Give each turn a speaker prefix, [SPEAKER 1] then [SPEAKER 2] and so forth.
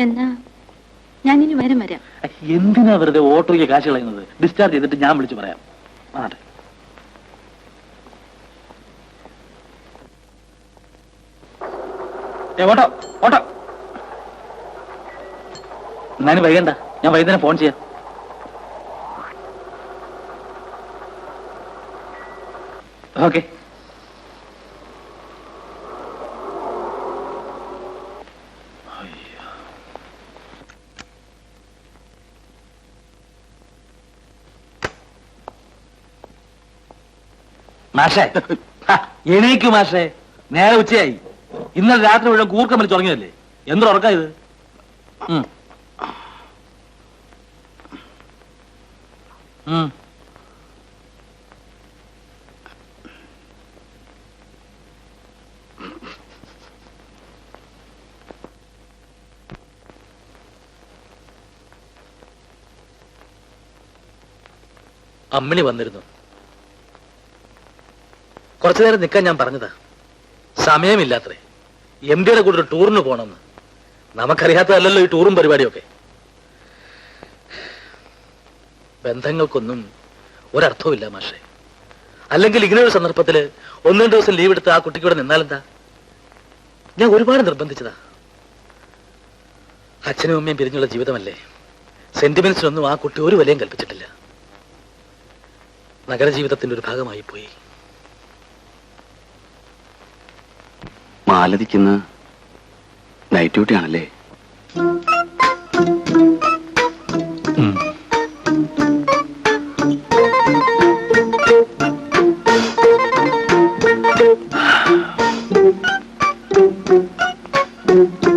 [SPEAKER 1] എന്നാ ഞാൻ ഇനി വരാം.
[SPEAKER 2] എന്തിനാ വെറുതെ ഓട്ടോയ്ക്ക് കാശ് കളയുന്നത്? ഡിസ്ചാർജ് ചെയ്തിട്ട് ഞാൻ വിളിച്ചു പറയാം. ആട്ടെ. ഓട്ടോ ഓട്ടോ എന്നാലും വൈകണ്ട, ഞാൻ വൈകുന്നേരം ഫോൺ ചെയ്യാം. ഓക്കെ. മാഷേ, എണീക്കു മാഷേ, നേരെ ഉച്ചയായി. ഇന്നലെ രാത്രി മുഴുവൻ കൂർക്കം വലിച്ച് തുടങ്ങിയതല്ലേ? എന്തൊരു ഉറക്കാ ഇത്? അമ്മിണി വന്നിരുന്നു. കുറച്ചു നേരം നിൽക്കാൻ ഞാൻ പറഞ്ഞതാ. സമയമില്ലാത്രേ. MD-യുടെ കൂടെ ഒരു ടൂറിന് പോകണമെന്ന്. നമുക്കറിയാത്തതല്ലോ ഈ ടൂറും പരിപാടിയൊക്കെ. ബന്ധങ്ങൾക്കൊന്നും ഒരർത്ഥവുമില്ല മാഷേ. അല്ലെങ്കിൽ ഇങ്ങനെയൊരു സന്ദർഭത്തിൽ 1-2 ദിവസം ലീവ് എടുത്ത് ആ കുട്ടിക്കൂടെ നിന്നാലെന്താ? ഞാൻ ഒരുപാട് നിർബന്ധിച്ചതാ. അച്ഛനും അമ്മയും പിരിഞ്ഞുള്ള ജീവിതമല്ലേ. സെന്റിമെന്റ്സിനൊന്നും ആ കുട്ടി ഒരു വിലയും കൽപ്പിച്ചിട്ടില്ല. നഗരജീവിതത്തിന്റെ ഒരു ഭാഗമായി പോയി.
[SPEAKER 3] മാലതിക്കുന്ന നൈറ്റ് ഡ്യൂട്ടി ആണല്ലേ?